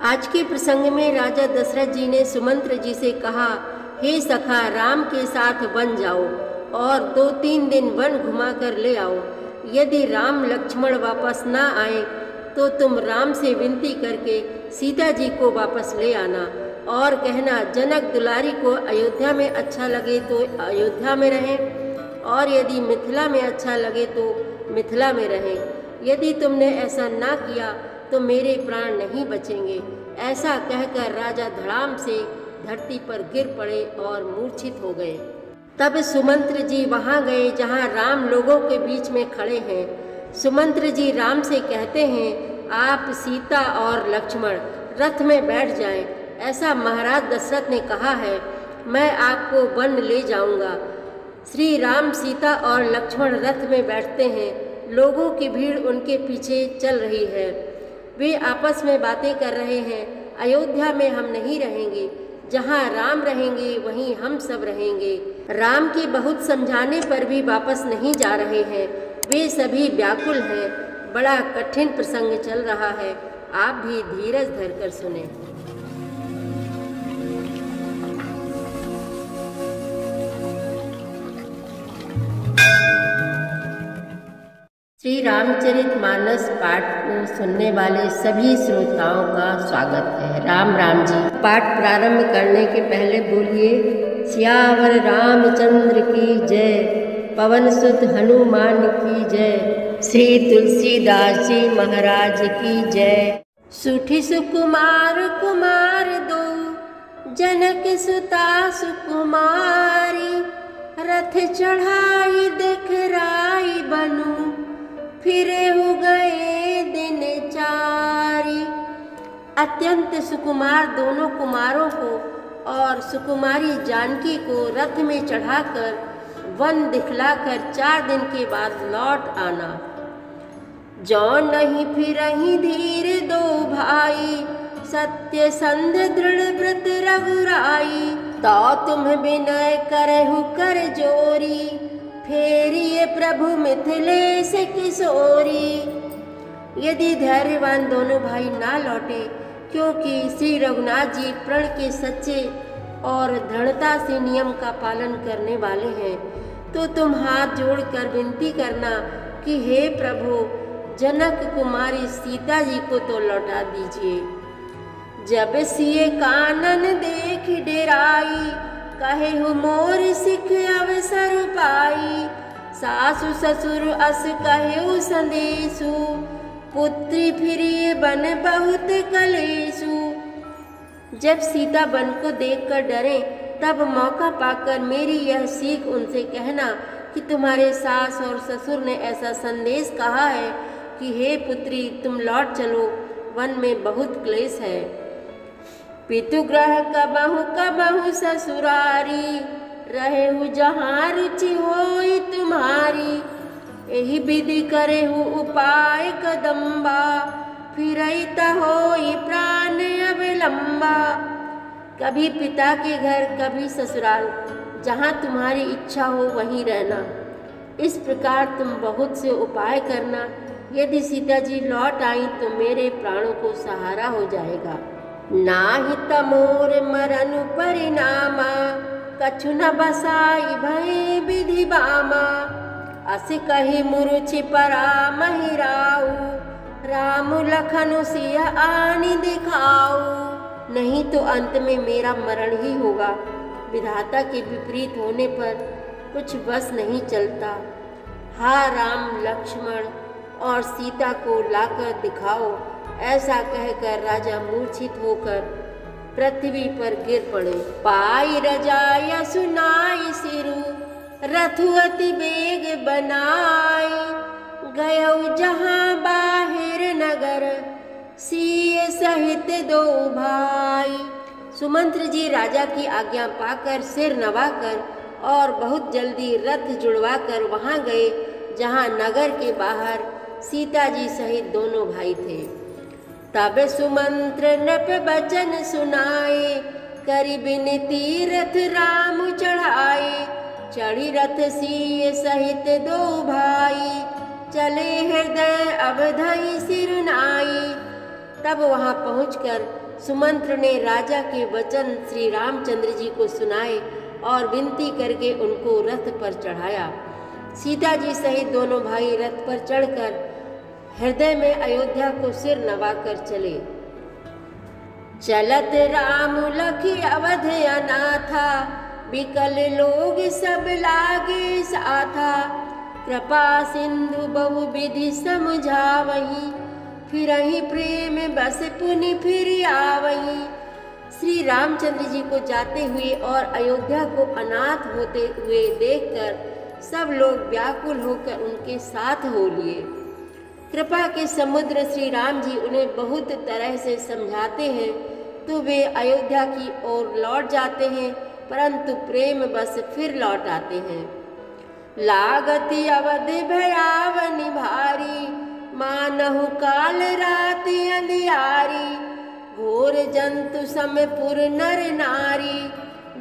आज के प्रसंग में राजा दशरथ जी ने सुमंत्र जी से कहा, हे सखा, राम के साथ वन जाओ और 2-3 दिन वन घुमा कर ले आओ। यदि राम लक्ष्मण वापस ना आए तो तुम राम से विनती करके सीता जी को वापस ले आना और कहना, जनक दुलारी को अयोध्या में अच्छा लगे तो अयोध्या में रहें और यदि मिथिला में अच्छा लगे तो मिथिला में रहें। यदि तुमने ऐसा ना किया तो मेरे प्राण नहीं बचेंगे। ऐसा कहकर राजा धड़ाम से धरती पर गिर पड़े और मूर्छित हो गए। तब सुमंत्र जी वहाँ गए जहाँ राम लोगों के बीच में खड़े हैं। सुमंत्र जी राम से कहते हैं, आप सीता और लक्ष्मण रथ में बैठ जाएं। ऐसा महाराज दशरथ ने कहा है, मैं आपको वन ले जाऊंगा। श्री राम, सीता और लक्ष्मण रथ में बैठते हैं। लोगों की भीड़ उनके पीछे चल रही है। वे आपस में बातें कर रहे हैं, अयोध्या में हम नहीं रहेंगे, जहाँ राम रहेंगे वहीं हम सब रहेंगे। राम के बहुत समझाने पर भी वापस नहीं जा रहे हैं। वे सभी व्याकुल हैं। बड़ा कठिन प्रसंग चल रहा है। आप भी धीरज धरकर सुने। श्री रामचरितमानस पाठ को सुनने वाले सभी श्रोताओं का स्वागत है। राम राम जी। पाठ प्रारंभ करने के पहले बोलिए, सियावर रामचंद्र की जय, पवन सुत हनुमान की जय, श्री तुलसीदास जी महाराज की जय। सुठी सुकुमार कुमार दो, जनक सुता सुकुमारी, रथ चढ़ाई देखराई बनू, फिरे हो गए दिन चारी। अत्यंत सुकुमार दोनों कुमारों को और सुकुमारी जानकी को रथ में चढ़ाकर वन दिखलाकर 4 दिन के बाद लौट आना। जो नहीं फिरहि धीर दो भाई, सत्य संध दृढ़ व्रत रघुराई, तो तुम विनय करहु कर जोरी, फेरिए प्रभु मिथिलेश किशोरी। यदि धैर्यवान दोनों भाई ना लौटे, क्योंकि श्री रघुनाथ जी प्रण के सच्चे और दृढ़ता से नियम का पालन करने वाले हैं, तो तुम हाथ जोड़कर विनती करना कि हे प्रभु, जनक कुमारी सीता जी को तो लौटा दीजिए। जब सिए कानन देख डेराई, कहे हो मोर सिख अवसर पाई, सासु ससुर अस कहे संदेशु, पुत्री फिरिए बन बहुत कलेशु। जब सीता बन को देखकर डरे, तब मौका पाकर मेरी यह सीख उनसे कहना कि तुम्हारे सास और ससुर ने ऐसा संदेश कहा है कि हे पुत्री, तुम लौट चलो, वन में बहुत क्लेश है। पितुग्रह कबहु ससुरारी, रहेहु जहाँ रुचि होई तुम्हारी, यही विधि करेहु उपाय कदम्बा, फिरैत होई प्राण अविलंबा। कभी पिता के घर, कभी ससुराल, जहाँ तुम्हारी इच्छा हो वहीं रहना। इस प्रकार तुम बहुत से उपाय करना। यदि सीता जी लौट आई तो मेरे प्राणों को सहारा हो जाएगा। नाहि तमोर मरनु परिणामा, कछु न बसाई भय विधि बामा, अस कही मुरुचि परा महिराऊ, राम लखन सिया आनि दिखाऊ। नहीं तो अंत में मेरा मरण ही होगा। विधाता के विपरीत होने पर कुछ बस नहीं चलता। हा राम, लक्ष्मण और सीता को लाकर दिखाओ। ऐसा कहकर राजा मूर्छित होकर पृथ्वी पर गिर पड़े। पाई रजाया सुनाई सिरु, रथु अति बेग बनाई, गयो जहाँ बाहिर नगर, सिए सहित 2 भाई। सुमंत्र जी राजा की आज्ञा पाकर सिर नवाकर और बहुत जल्दी रथ जुड़वाकर वहाँ गए जहाँ नगर के बाहर सीता जी सहित दोनों भाई थे। तब सुमंत्र नृप बचन सुनाए, करि बिनती रथ राम चढ़ाए, चढ़ी रथ सिए सहित 2 भाई, चले हृदय अवधई सिरनाई। तब वहां पहुंचकर सुमंत्र ने राजा के वचन श्री रामचंद्र जी को सुनाए और विनती करके उनको रथ पर चढ़ाया। सीता जी सहित दोनों भाई रथ पर चढ़कर हृदय में अयोध्या को सिर नवाकर चले। चलत राम लखी अवध अनाथा, बिकल लोग सब लागे साथा। कृपा सिंधु बहु विधि समझावही, फिरहि प्रेम बस पुनि फिर आवही। श्री रामचंद्र जी को जाते हुए और अयोध्या को अनाथ होते हुए देखकर सब लोग व्याकुल होकर उनके साथ हो लिए। कृपा के समुद्र श्री राम जी उन्हें बहुत तरह से समझाते हैं तो वे अयोध्या की ओर लौट जाते हैं, परंतु प्रेम बस फिर लौट आते हैं। लागति अवध भयावनि भारी, मानहु काल रात अंधियारी। घोर जंतु समपुर नर नारी,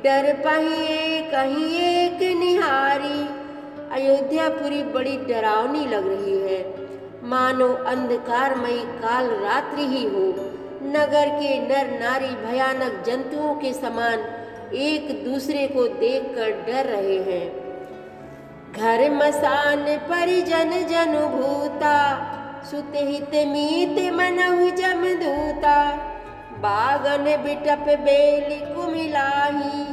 डर पहिए कहीं एक निहारी। अयोध्यापुरी बड़ी डरावनी लग रही है, मानो अंधकारमयी काल रात्रि ही हो। नगर के नर नारी भयानक जंतुओं के समान एक दूसरे को देखकर डर रहे हैं। घर मसान परिजन जनु भूता, सुत हित मीत मनहु जमदूता। बागन बिटप बेली कुमिलाही,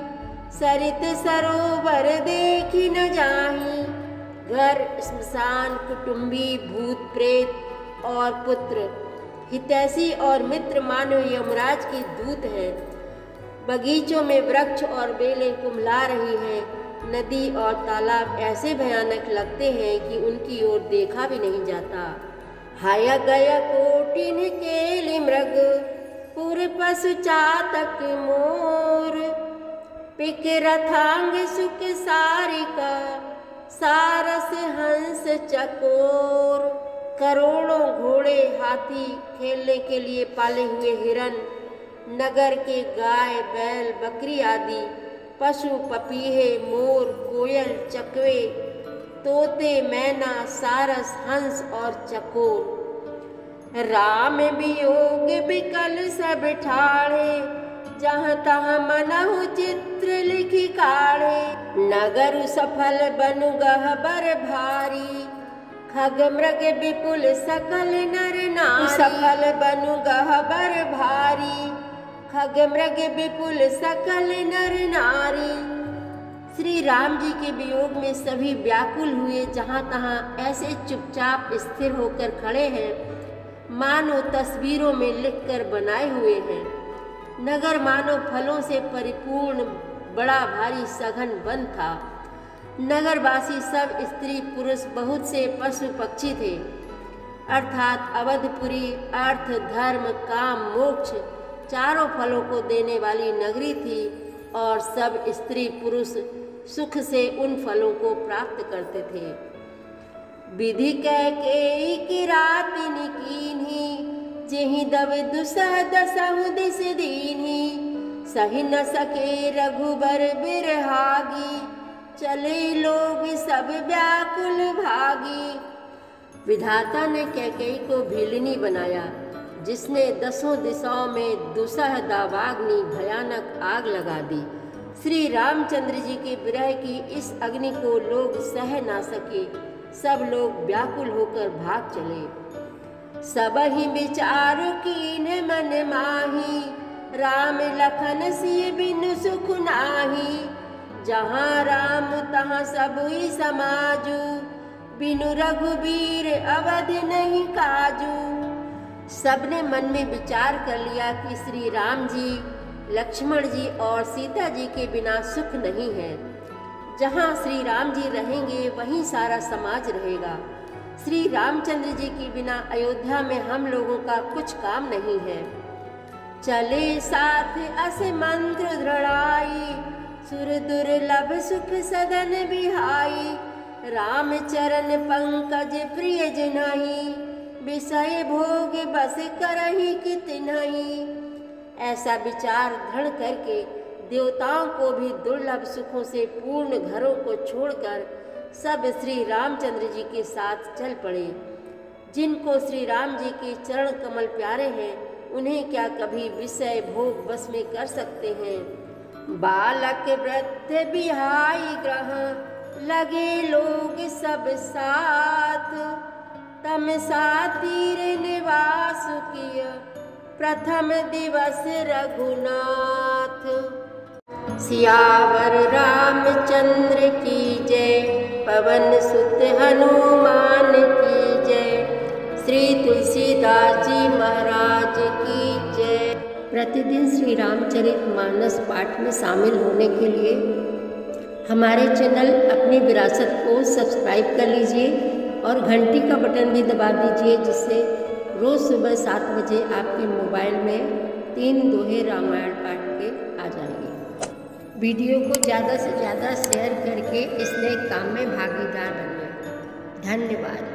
सरित सरोवर देखी न जाही। घर स्मशान कुटुंबी भूत प्रेत और पुत्र, हितैषी और मित्र मानो यमराज के दूत हैं। बगीचों में वृक्ष और बेलें कुम्हला रही हैं। नदी और तालाब ऐसे भयानक लगते हैं कि उनकी ओर देखा भी नहीं जाता। हाय गया कोटिन केलि मृग, पुर पशु चातक मोर। पिक रथांग सुख सारिका, सारस हंस चकोर। करोड़ों घोड़े हाथी, खेलने के लिए पाले हुए हिरन, नगर के गाय बैल बकरी आदि, पशु पपीहे मोर कोयल चकवे, तोते मैना सारस हंस और चकोर। राम वियोग बिकल सब ठाड़े, जहाँ तहाँ मनहु चित्र लिखी काढ़े। नगर सफल बनु गहबर भारी, खग मृग विपुल सकल नर नारी। सफल बनु गहबर भारी, खग मृग विपुल सकल नर नारी। श्री राम जी के वियोग में सभी व्याकुल हुए, जहाँ तहाँ ऐसे चुपचाप स्थिर होकर खड़े हैं मानो तस्वीरों में लिखकर बनाए हुए हैं। नगर मानो फलों से परिपूर्ण बड़ा भारी सघन वन था। नगरवासी सब स्त्री पुरुष बहुत से पशु पक्षी थे, अर्थात अवधपुरी अर्थ धर्म काम मोक्ष चारों फलों को देने वाली नगरी थी और सब स्त्री पुरुष सुख से उन फलों को प्राप्त करते थे। विधि कह के किरातिन कीन्ही, जेहि दब दुसह दसहु दिस दीन्ही। सही न सके रघुबर बिरहागी, चले लोग सब व्याकुल भागी। विधाता ने कैकेयी को भीलिनी बनाया, जिसने 10 दिशाओं में दुसह दावाग्नि भयानक आग लगा दी। श्री रामचंद्र जी के विरह की इस अग्नि को लोग सह ना सके, सब लोग व्याकुल होकर भाग चले। सब ही विचार कीन मन माही, राम लखन सिय बिनु सुख नाही। जहाँ राम तहाँ सबुई समाजू, बिनु रघुबीर अवध नहीं काजू। सबने मन में विचार कर लिया कि श्री राम जी, लक्ष्मण जी और सीता जी के बिना सुख नहीं है। जहाँ श्री राम जी रहेंगे वहीं सारा समाज रहेगा। श्री रामचंद्र जी के बिना अयोध्या में हम लोगों का कुछ काम नहीं है। चले साथ अस मंत्र दृढ़ाई, सुर दुर्लभ सुख सदन बिहाई। राम चरण पंकज प्रिय जिनाही, विषय भोग बस करही कितनहि। ऐसा विचार दृढ़ करके देवताओं को भी दुर्लभ सुखों से पूर्ण घरों को छोड़कर सब श्री रामचंद्र जी के साथ चल पड़े। जिनको श्री राम जी के चरण कमल प्यारे हैं उन्हें क्या कभी विषय भोग बस में कर सकते हैं। बालक वृद्ध बिहाई ग्रह लगे लोग सब साथ, तमसा तीर निवास किया प्रथम दिवस रघुनाथ। सियावर रामचंद्र की जय, पवन सुत हनुमान की जय, श्री तुलसीदास जी महाराज की जय। प्रतिदिन श्री रामचरितमानस पाठ में शामिल होने के लिए हमारे चैनल अपनी विरासत को सब्सक्राइब कर लीजिए और घंटी का बटन भी दबा दीजिए, जिससे रोज़ सुबह 7 बजे आपके मोबाइल में 3 दोहे रामायण पाठ के आ जाएंगे। वीडियो को ज़्यादा से ज़्यादा शेयर करके इस नए काम में भागीदार बनिए। धन्यवाद।